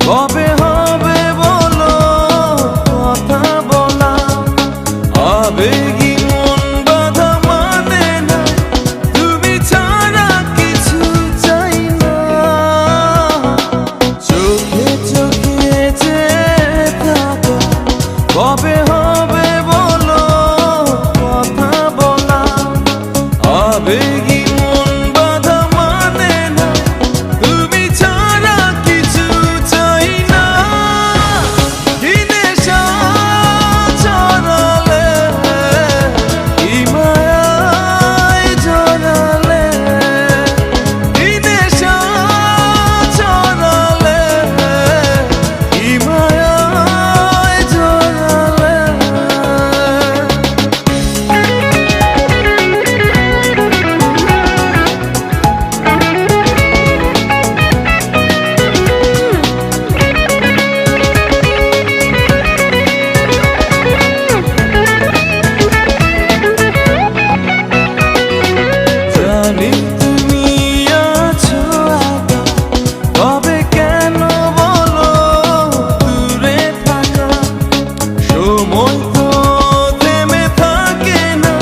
কবে হবে বলো কথা বলা, আবেগী মন বাধা মানে না, তুমি ছাড়া কিছু চাই না। চোখে চোখে চেয়ে থাকো, কবে হবে বলো কথা বলা, আবেগী মন বাধা মানে না, তুমি ছাড়া কিছু চাই না। কি নেশা ছড়ালে, কি মায়ায় জড়ালে, কি নেশা ছড়ালে, কি মায়ায় জড়ালে। জানি তুমি আছো একা, তবে কেন বলো দূরে থাকা, সময় তো থেমে থাকে না,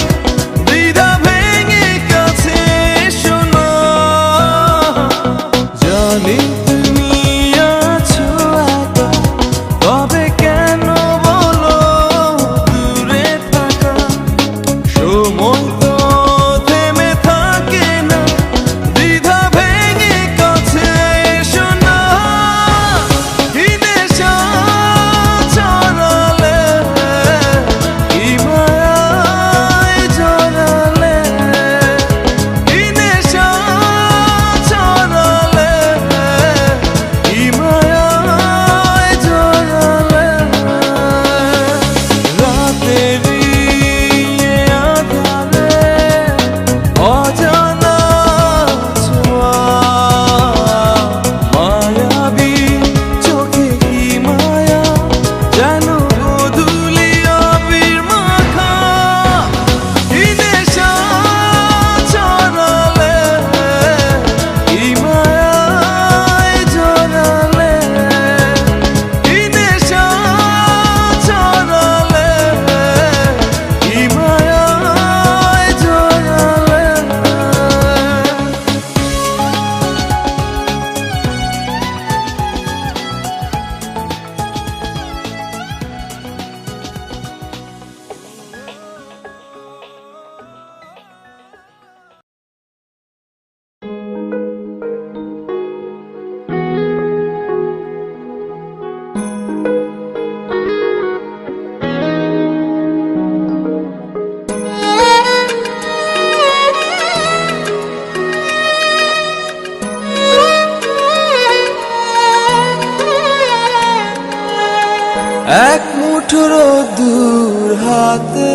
দ্বিধা ভেঙে কাছে এসো না। জানি তুমি আছো একা, তবে কেন বলো দূরে থাকা, সময় তো থেমে থাকে না, দ্বিধা ভেঙে কাছে এসো না। কি নেশা ছড়ালে, কি মায়ায় জড়ালে, কি নেশা ছড়ালে, কি মায়ায় জড়ালে। রাতেরই আঁধারে অজানা ছোঁয়া, মায়াবী চোখে কি মায়া, যেন গোধূলি আবির মাখা। কি নেশা ছড়ালে, কি মায়ায় জড়ালে, কি নেশা ছড়ালে, কি মায়ায় জড়ালে। এক মুঠো রোদ্দুর হাতে,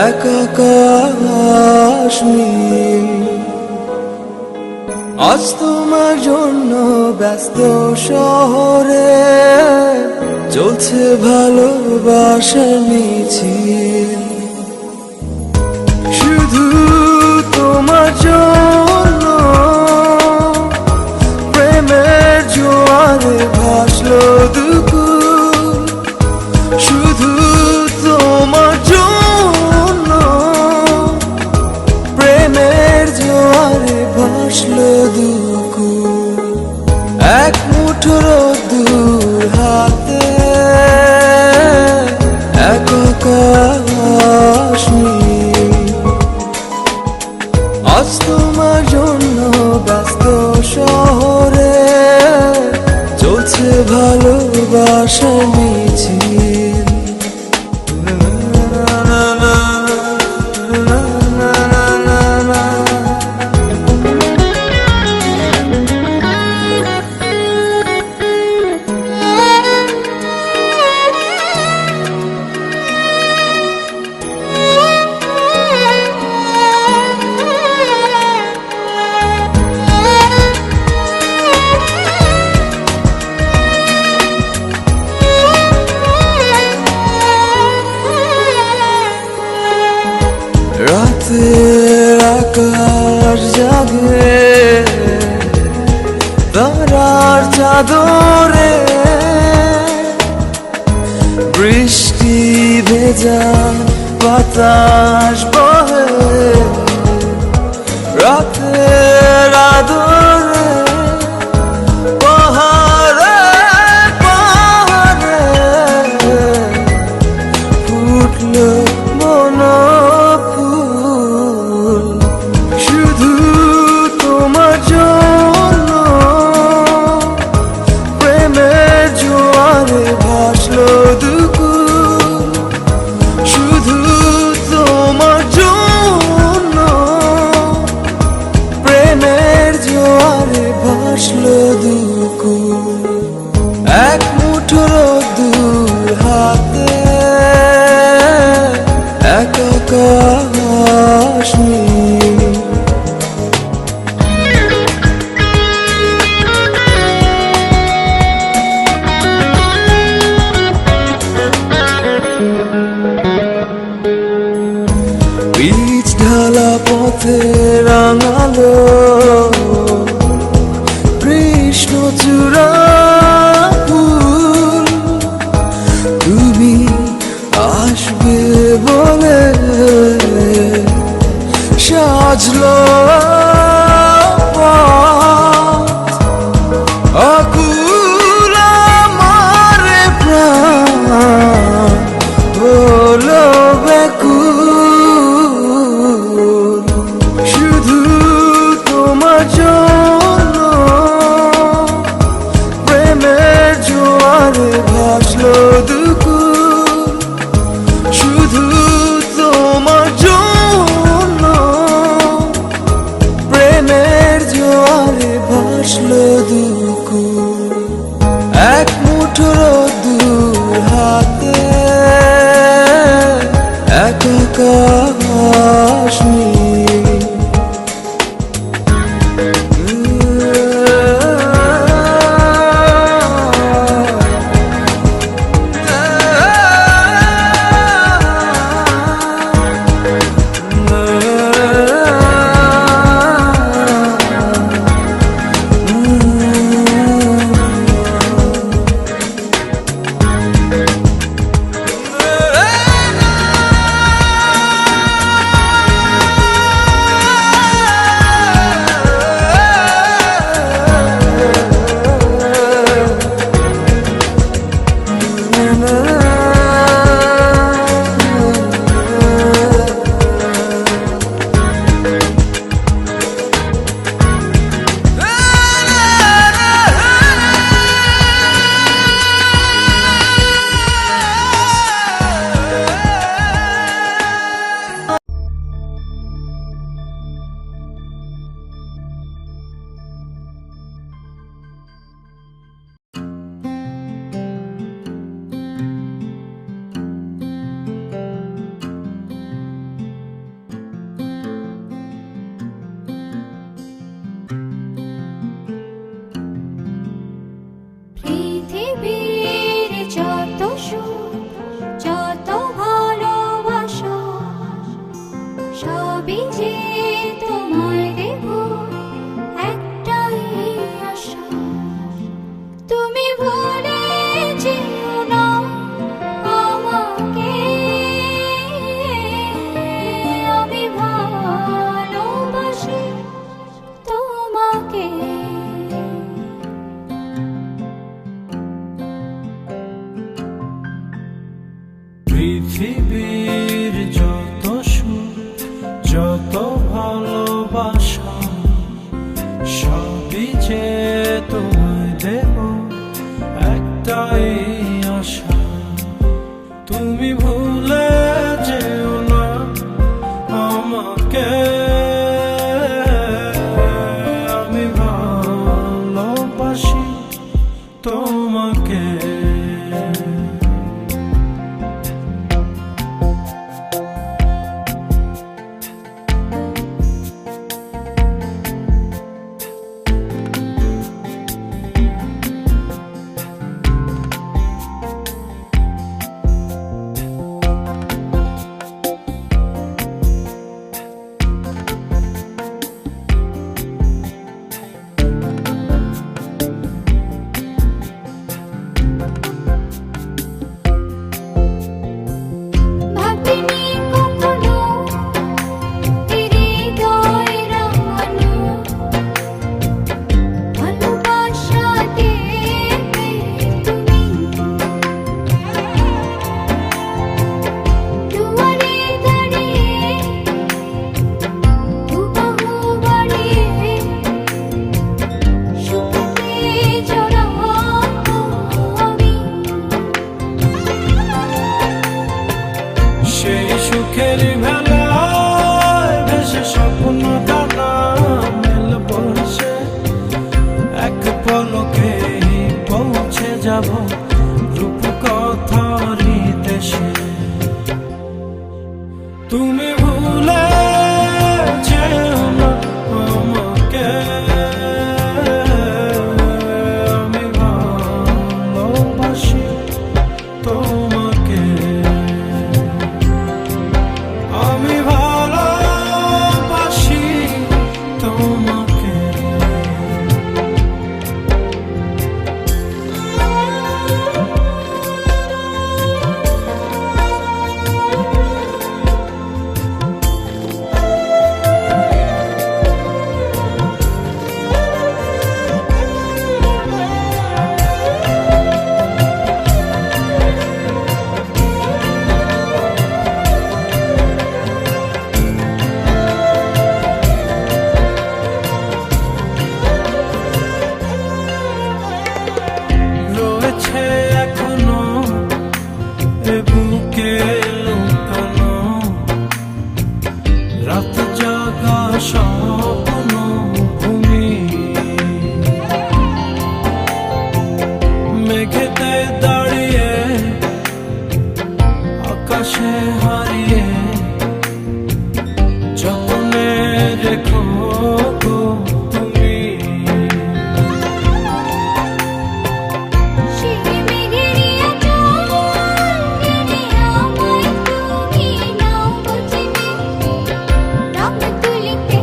এক আকাশ নীল, আজ তোমার জন্য ব্যস্ত শহরে চলছে ভালোবাসার মিছিল। শুধু তোমার জন্য প্রেমের জোয়ারে ভাসলো দুকুল, শুধু তোমার জন্য প্রেমের জোয়ারে ভাসলো দুকুল। এক মুঠো রোদ্দুর হাতে, এক আকাশ নীল, আজ তোমার জন্য ব্যস্ত শহরে চলছে ভালোবাসার মিছিল। চাদরে বৃষ্টি ভেজা বাতাস বহে রাতের আদরে পাহাড়ে পাহাড়ে ফুটলো বনফুল শুধু তোমার জন্য প্রেমের জোয়ারে ভাসলো দুকুল শুধু তোমার জন্য প্রেমের জোয়ারে ভাসলো দুকুল এক মুঠো রোদ্দুর হাতে এক আকাশ নীল বীজ ঢালা পথে রাঙালো কৃষ্ণচূড়া ফুল তুমি আসবে বলে সাজলো পথ আকুল আমার প্রাণ হলো ব্যাকুল শুধু তোমার জন্য প্রেমের জোয়ারে ভাসলো দুকুল শুধু তোমার জন্য প্রেমের জোয়ারে ভাসলো দুকুল এক মুঠো রোদ্দুর হাতে এক আকাশ নীল পৃথিবীর যত সুখ যত ভালোবাসা সবই যে তোমায় দেব একটাই আশা তুমি ভুলে যেও না আমাকে আমি ভালোবাসি তোমাকে পৃথিবীর যত সুখ যত ভালোবাসা সবই যে তোমায় দেব একটাই আশা তুমি ভুলে যেও না আমাকে আমি ভালোবাসি তোমাকে যাব রূপকথারি দেশে। তুমি ভুলে যেও না আমাকে, আমি ভালোবাসি তোমাকে, আমি ভালোবাসি তোমাকে। রয়েছে এখনো এ বুকে লুকানো রাত জাগা স্বপ্ন ভূমি, মেঘেতে দাঁড়িয়ে আকাশে হারিয়ে যতনে রেখো গো তুমি। সেই মেঘেরিয়া চোখে আমায় তুমি নাও বুঝিবে, রং তুলিতে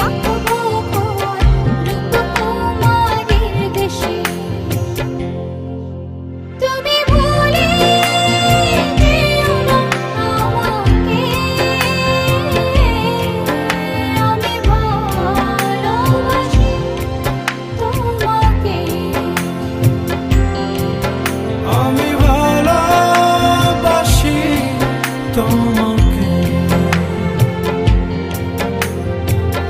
আঁকবো পথ রূপকুমারীর দেশে। তুমি ভুলে যেও না আমাকে, আমি ভালোবাসি তোমাকে, আমি ভালোবাসি তোমাকে।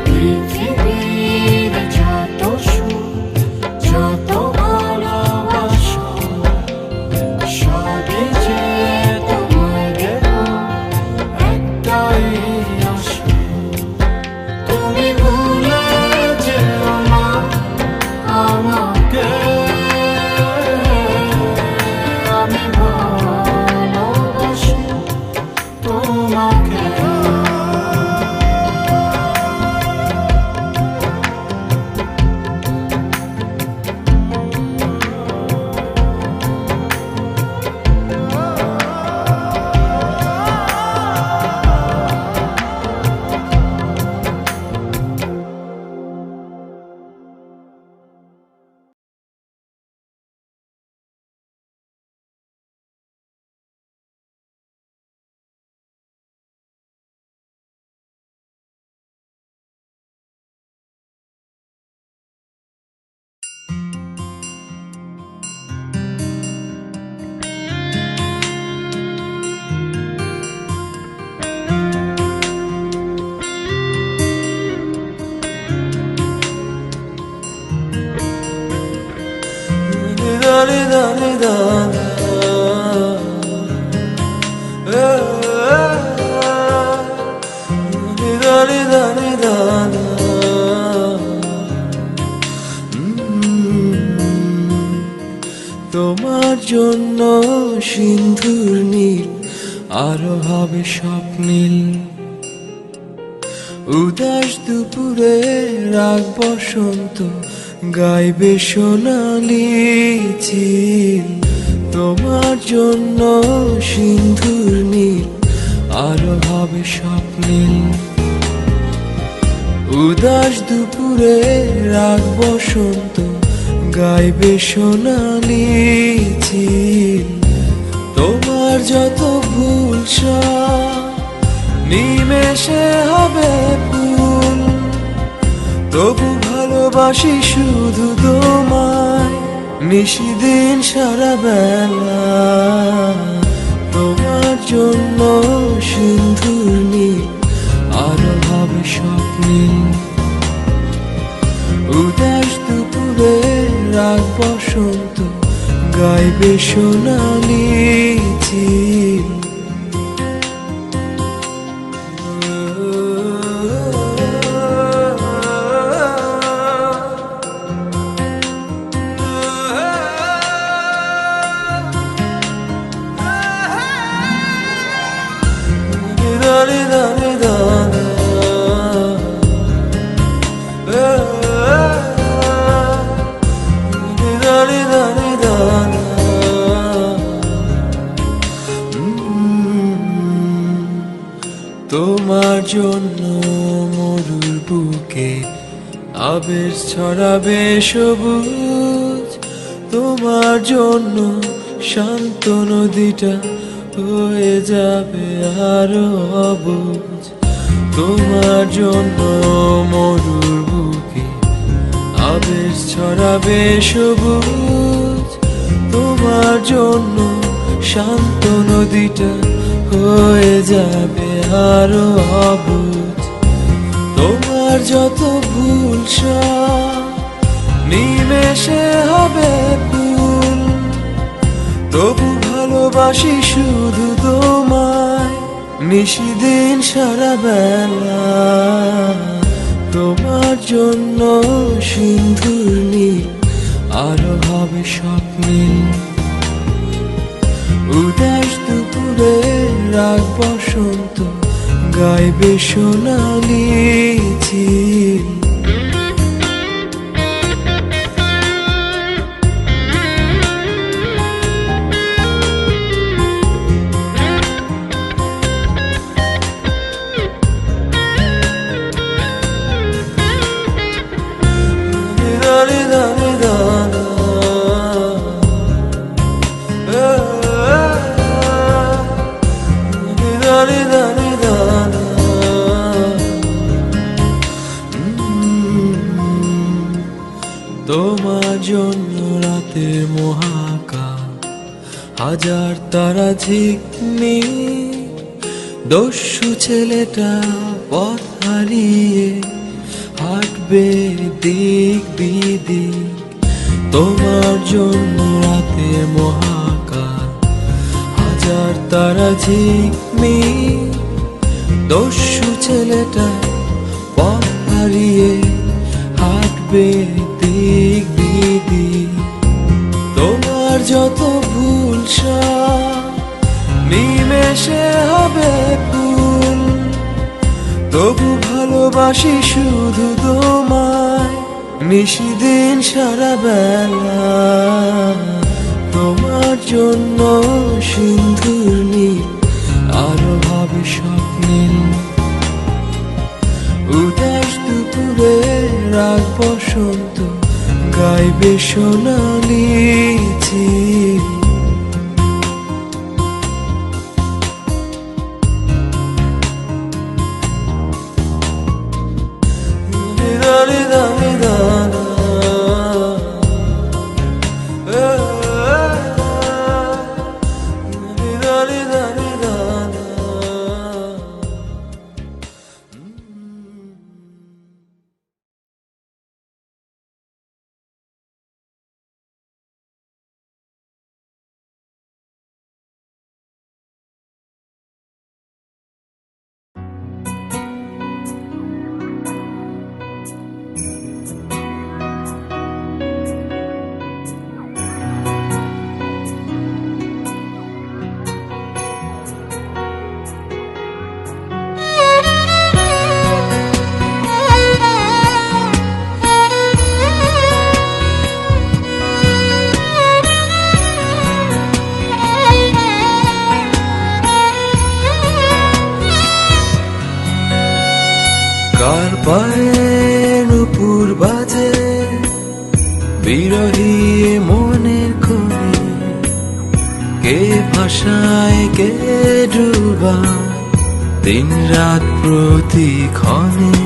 পৃথিবীর যত সুখ যত ভালোবাসা সবই যে তোমায় দেব একটাই আশা। তুমি ভুলে যেও না আমাকে, আমি ভালোবাসি তোমাকে। তোমার জন্য সিন্ধুর নীল আরো হবে স্বপ্নীল, উদাস দুপুরে রাগ বসন্ত গাইবে সোনালি চিল। তোমার জন্য সিন্ধুর নীল আরো হবে স্বপ্নীল, উদাস দুপুরে রাগ বসন্ত গাইবে সোনালি চিল। তোমার যত ভুল সব নিমেষে হবে ফুল, তবু ভালোবাসি শুধু তোমায় নিশিদিন সারা বেলা। তোমার জন্য সিন্ধুর নীল আরো হবে স্বপ্নীল, উদাস দুপুরে রাগ বসন্ত গাইবে সোনালি চিল। জন্য মরুর বুকে আবেশ ছড়াবে সবুজ, তোমার জন্য শান্ত নদীটা হয়ে যাবে আরো অবুঝ। তোমার জন্য মরুর বুকে আবেশ ছড়াবে সবুজ, তোমার জন্য শান্ত নদীটা হয়ে যাবে আরো অবুঝ। তোমার যত ভুল সব নিমেষে হবে ভুল, তবু ভালোবাসি শুধু তোমায় নিশিদিন সারা বেলা। তোমার জন্য সিন্ধুর নীল আরো হবে স্বপ্নীল, উদাস দুপুরে রাগ বসন্ত গাইবে সোনালি ঝিল। তোমার জন্য রাতের মহাকাশ হাজার তারা ঝিকমি, দস্যু ছেলেটা পথ হারিয়ে হাঁটবে দিক বিদিক। তোমার জন্য রাতের মহাকাশ হাজার তারা ঝিকমি, দস্যু ছেলেটা পথ হারিয়ে হাঁটবে দিক বিদিক। তোমার যত ভুল সব নিমেষে হবে ভুল, তবু ভালোবাসি শুধু তোমায় নিশিদিন সারা বেলা। তোমার জন্য সিন্ধুর নীল আরো হবে স্বপ্নীল, উদাস দুপুরে রাগ বসন্ত গাইবে সোনালি ঝিল। কার পায়ে নুপুর বাজে বিরহী মনের কোণে, কে ভাষায় কে ডুবায় দিন রাত প্রতিক্ষণে।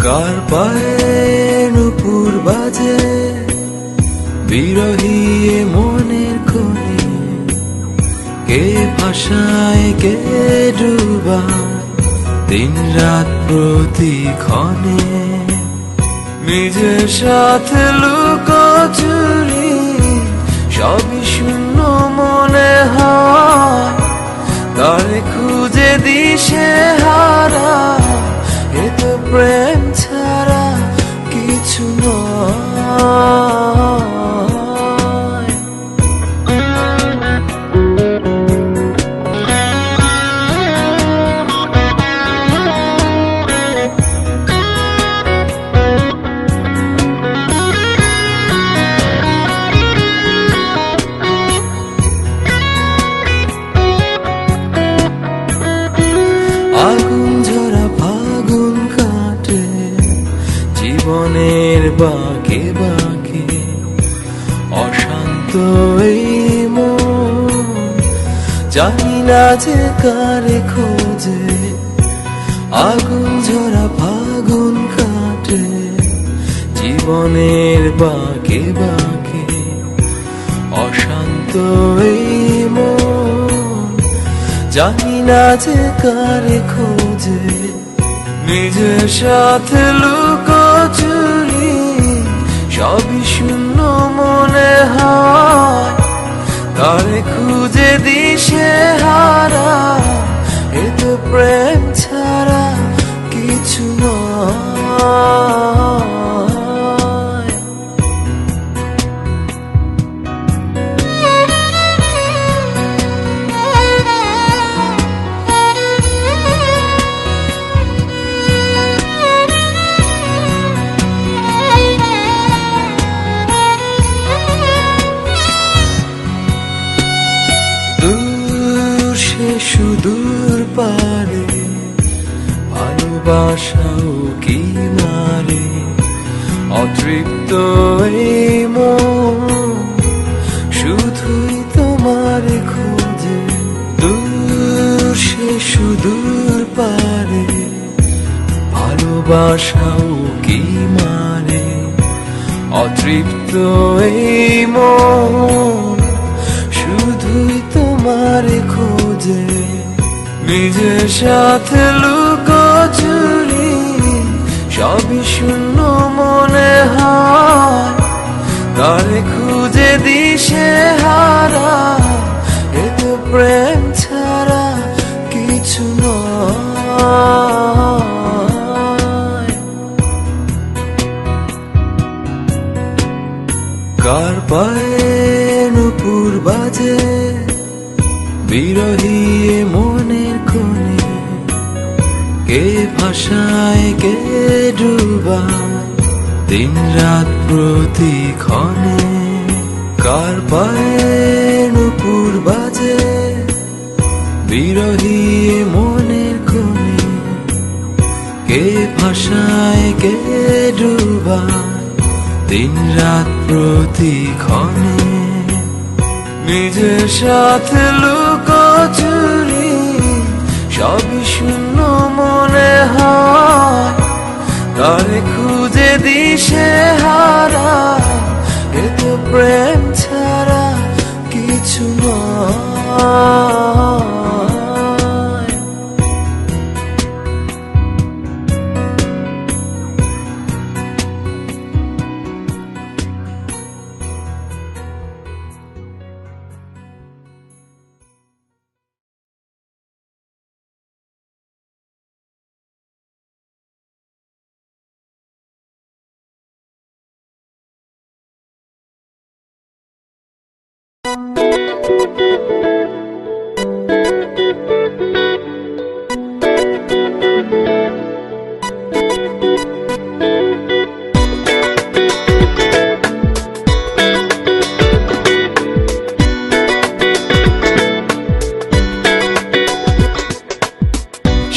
কার পায়ে নুপুর বাজে বিরহী মনের কোণে, কে ভাষায় কে ডুবায় দিন রাত প্রতিক্ষণে। নিজের সাথে লুকোচুরি সবই শূন্য মনে হয়, তারে খুঁজে দিশে হারা এ তো প্রেম ছাড়া কিছু নয়। এই মন জানি না যে কারে খোঁজে, আগুন ঝরা ফাগুন কাটে জীবনের বাঁকে বাঁকে। অশান্ত এই মন জানি না যে কারে খোঁজে, নিজের সাথে লুকোচুরি সবই শূন্য মনে হয়, তারে খুঁজে দিশে হারা এ তো প্রেম ছাড়া কিছু নয়। সুদূর পারে ভালোবাসাও কি মারে, অতৃপ্ত এই মন শুধুই তোমার খোঁজে। দূর সে সুদূর পারে ভালোবাসাও কি মারে, অতৃপ্ত এই মন শুধুই তোমার খোঁজে। নিজের সাথে লুকোচুরি সবই শূন্য মনে হয়, তারে খুঁজে দিশে হারা এ তো প্রেম ছাড়া কিছু নয়। কার পায়ে নুপুর বাজে বিরহী মনের কোণে, কে ভাষায় কে ডুবায় দিন রাত প্রতিক্ষণে। কার পায়ে নুপুর বাজে বিরহী মনের কোণে, কে ভাষায় কে ডুবায় দিন রাত প্রতিক্ষণে। নিজের সাথে লুকোচুরি সবই শূন্য মনে হয়, তারে খুঁজে দিশে হারা এ তো প্রেম ছাড়া কিছু নয়।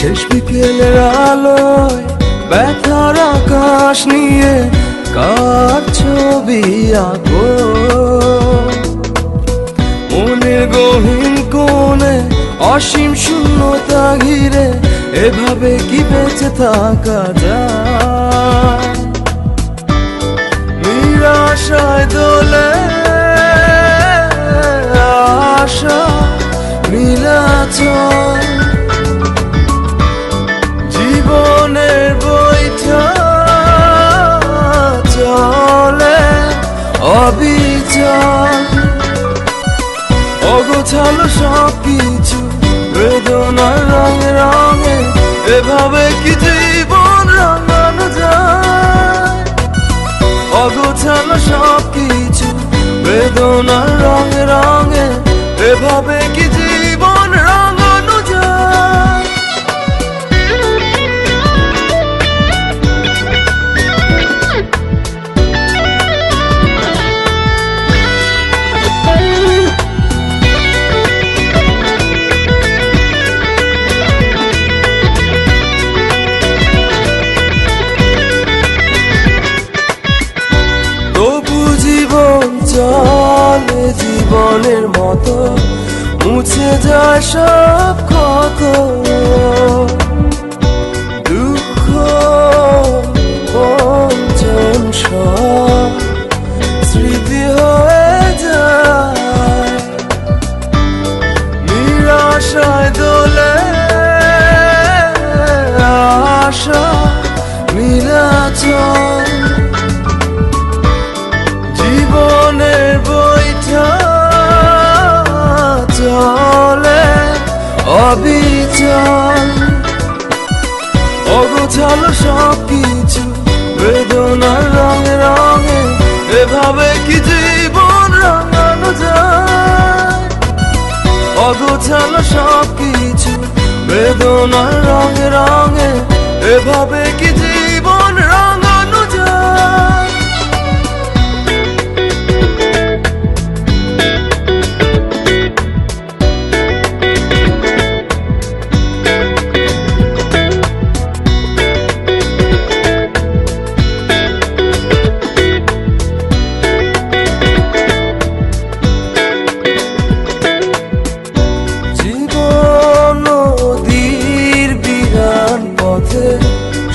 শেষ বিকেলের আলোয় ব্যথার আকাশ নিয়ে কার ছবি আঁকো, মনের গহীন কোণে অসীম শূন্যতা ঘিরে এভাবে কি বেঁচে থাকা যায়। নিরাশায় দোলে আশা নীলাচল, জীবনের বইটা চলে অবিচল। অগোছালো সবকিছু বেদনার রঙে রঙে, এভাবে কি জীবন রাঙানো যায়। অগোছালো সবকিছু বেদনার রঙে রঙে, এভাবে কি জীবন রাঙানো যায়। তবু জীবন চল চলে জীবনের মতো মুছে যায় সব ক্ষত দুঃখ বঞ্চন সব স্মৃতি হয়ে যায় নিরাশায় দোলে আশা নীলাচল জীবনের বইটা চলে অবিচল অগোছালো সব কিছু বেদনার রঙে রঙে এভাবে কি জীবন রাঙানো যায় অগোছালো সব কিছু বেদনার রঙে রঙে এভাবে কি জীবন রাঙানো যায়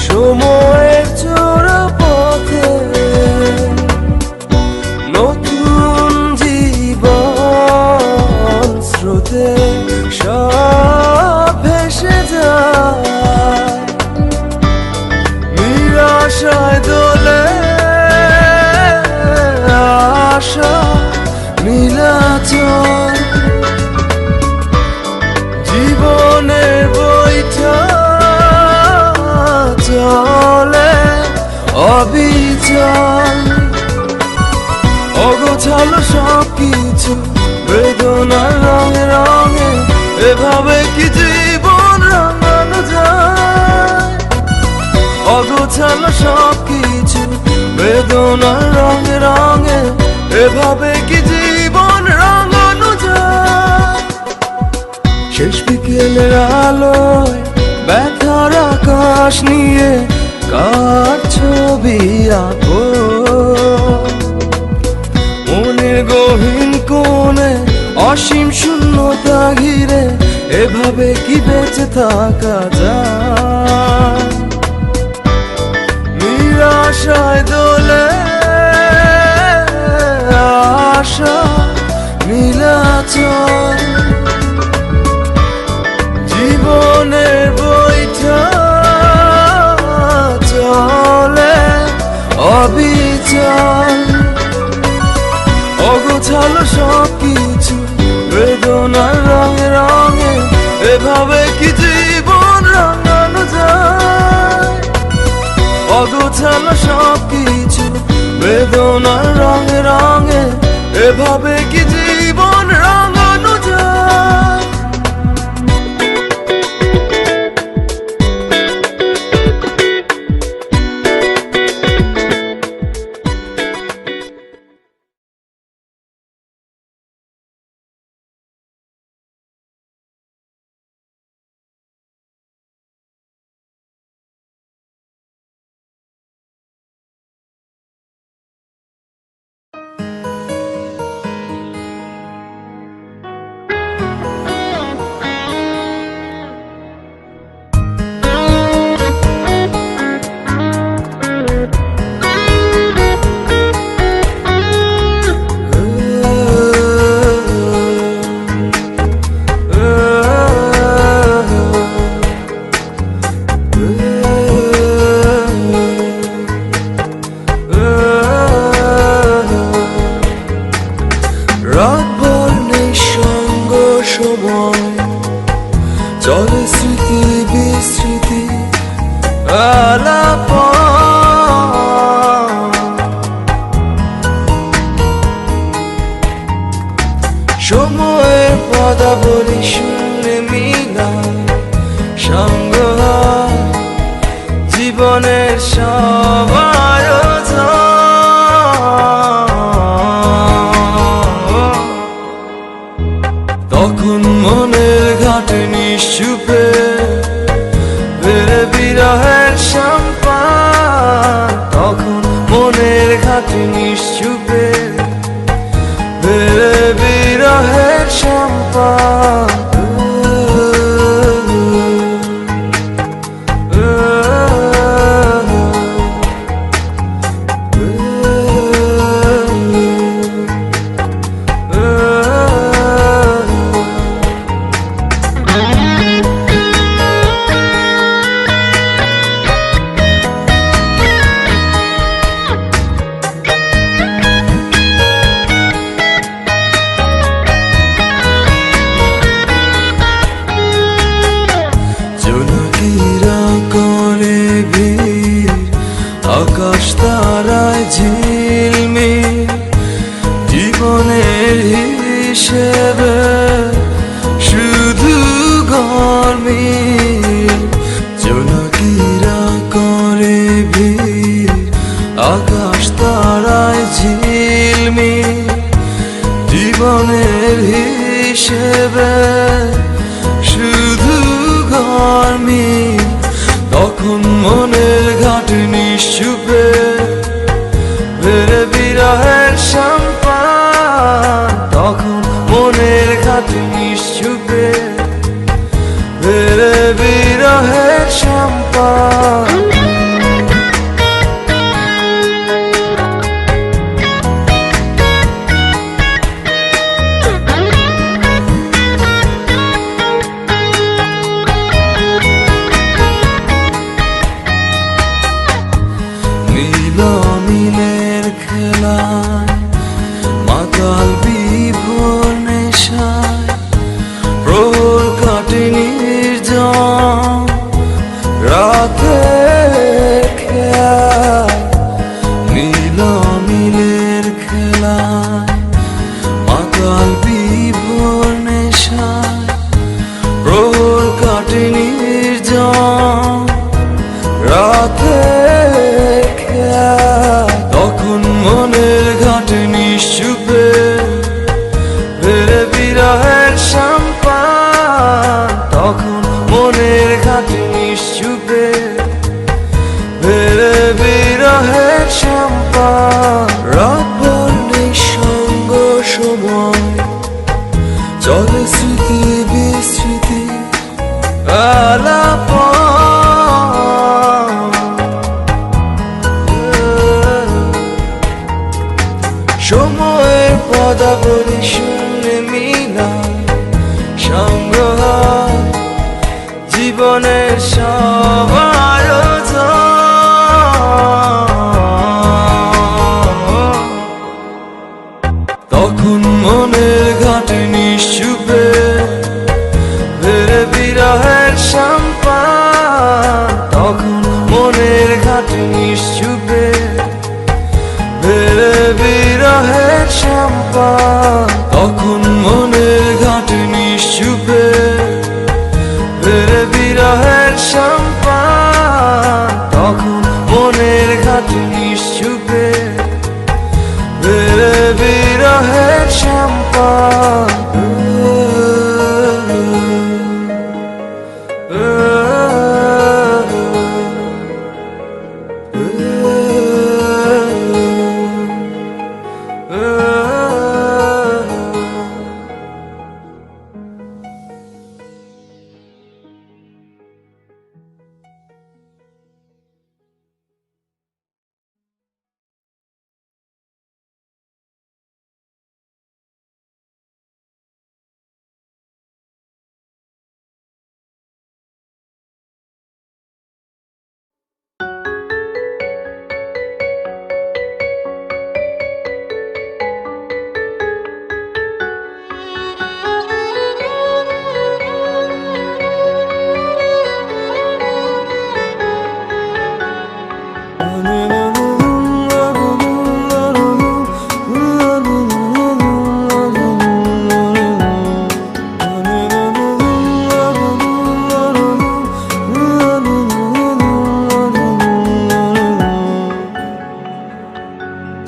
সময়ের চোরা পথে নতুন জীবন স্রোতে সব ভেসে যায় নিরাশায় দোলে আশা নীলাচল জীবনের বইটা চলে অবিচল অগোছালো সব কিছু বেদনার রঙে রঙে এভাবে কি জীবন রাঙানো যায় অগোছালো সব কিছু বেদনার রঙে রঙে এভাবে কি জীবন রাঙানো যায় শেষ বিকেলের আলোয় ব্যথার আকাশ নিয়ে কার ছবি আঁকো মনের গহীন কোণে অসীম শূন্যতা ঘিরে এভাবে কি বেঁচে থাকা যায় নিরাশায় দোলে আশা নীলাচল জীবনের বইটা চলে অবিচল অগোছালো সব কিছু বেদনার রঙে রঙে এভাবে কি জীবন রাঙানো যায় অগোছালো সব কিছু বেদনার রঙে রঙে এভাবে কি জীবন রাঙানো যায় চলে স্মৃতি বিস্মৃতি আলাপ সময়ের পদাবলী শুনলে মিলা সঙ্গ জীবনের সব তখন মনের ঘাটে নিশ্চুপে বেড়ে বিরহের সম্পান তখন মনের ঘাটে নিশ্চুপে বেড়ে বিরহের সম্পদ আকাশ তারায় ঝিলমিল জীবনের হিসেবে শুধু গরমিল জোনাকিরা করে ভিড় আকাশ তারায় ঝিলমিল জীবনের হিসেবে শুধু গরমিল তখন মনের ঘাট নিশ্চুপে বেড়ে বিরহের সম্পান তখন মনের ঘাট নিশ্চুপে বেড়ে বিরহের সম্পান মিলের খেলায় মাতাল বিভোর নেশায় প্রহর কাটে নির্জন রাতে খেলায় মিলের খেলায় মাতাল বিভোর নেশায় প্রহর কাটে নির্জন রাতে তখন মনের ঘাট নিশ্চুপে বেড়ে বিরহের সম্পান তখন মনের ঘাট নিশ্চুপে বেড়ে বিরহের সম্পান রাতভর নিঃসঙ্গ সময় চলে স্মৃতি বিস্মৃতি আলাপ সময়ের পদাবলী শুনে মিলা সংগ্রহ জীবনের সব তখন মনের ঘাট নিশ্চুপে বেড়ে বিরহের সম্পান তখন মনের ঘাট নিশ্চুপে বেড়ে বিরহের সম্পান তখন মনের ঘাট নিশ্চুপে বেড়ে বিরহের সম্পান তখন মনের ঘাট নিশ্চুপে বেড়ে বিরহের সম্পান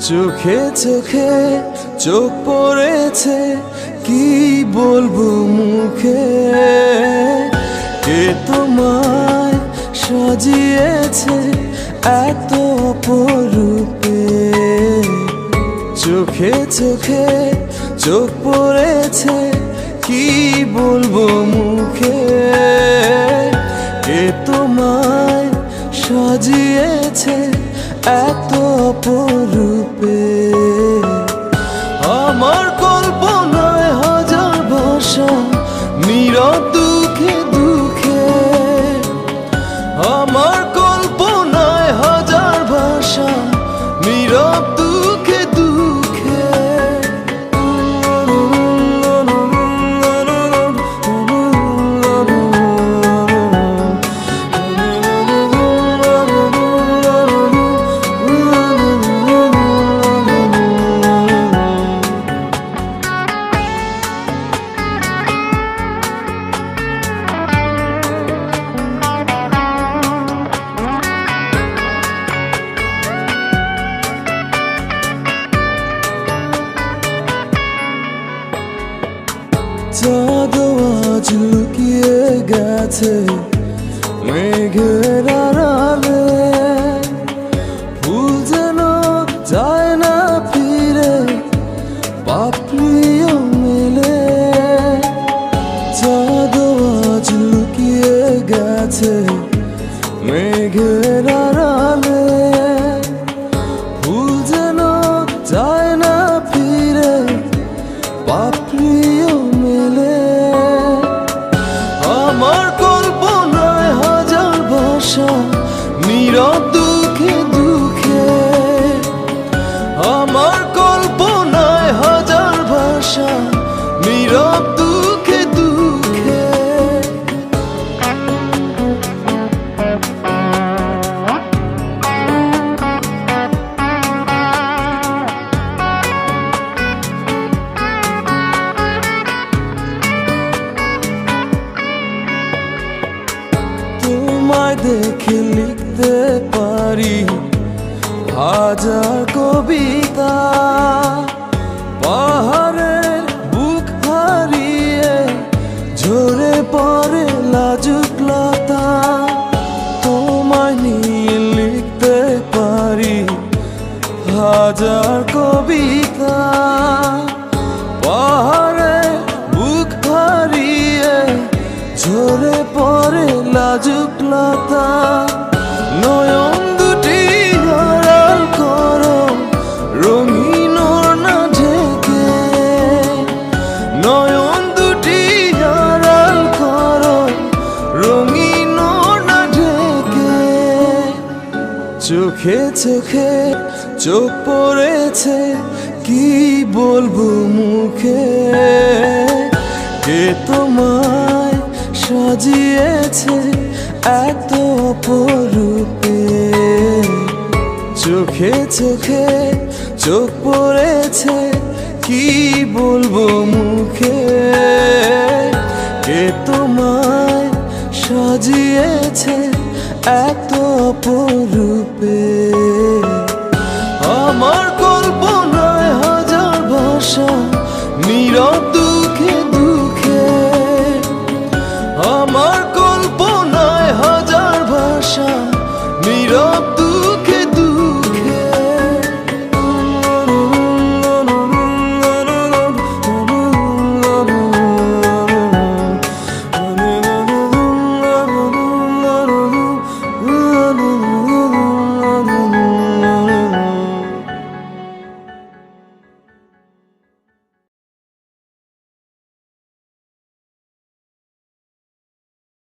চোখে চোখে চোখ পড়েছে কি বলবো মুখে কে তোমায় সাজিয়েছে এত অপরূপে চোখে চোখে চোখ পড়েছে কি বলবো মুখে, কে তোমায় সাজিয়েছে এত অপরূপে। আমার কল্পনায় হাজার ভাষা নীরব দুঃখে দুঃখে, আমার কল্পনায় হাজার ভাষা নীরব দুঃখে দুঃখে। চাঁদ আজ লুকিয়ে গেছে মেঘের আড়ালে, ফুল যেন যায় না ফিরে পাপড়িও মেলে। চাঁদ আজ লুকিয়ে গেছে মেঘের আড়ালে, ফুল যেন যায় না ফিরে পাপড়িও মেলে। আমার কল্পনায় হাজার ভাষা নীরব দুঃখে দুঃখে, আমার কল্পনায় হাজার ভাষা নীরব দুঃখে দুঃখে। তোমায় দেখে লিখতে পারি হাজার কবিতা, পাহাড়ের বুক হারিয়ে ঝরে পড়ে লাজুক লতা। তোমায় নিয়ে লিখতে পারি হাজার কবিতা, পাহাড়ের বুক হারিয়ে ঝরে পড়ে লাজুক লতা। নয়ন দুটি আড়াল করো রঙিন ওড়না ঢেকে, নয়ন দুটি আড়াল করো রঙিন ওড়না ঢেকে। চোখে চোখে চোখ পড়েছে কি বলবো মুখে, কে তোমায় সাজিয়েছে এত অপরূপে। চোখে চোখে চোখ পড়েছে কি বলবো মুখে, কে তোমায় সাজিয়েছে এত অপরূপে। আমার কল্পনায় হাজার ভাষা নীরব দুঃখে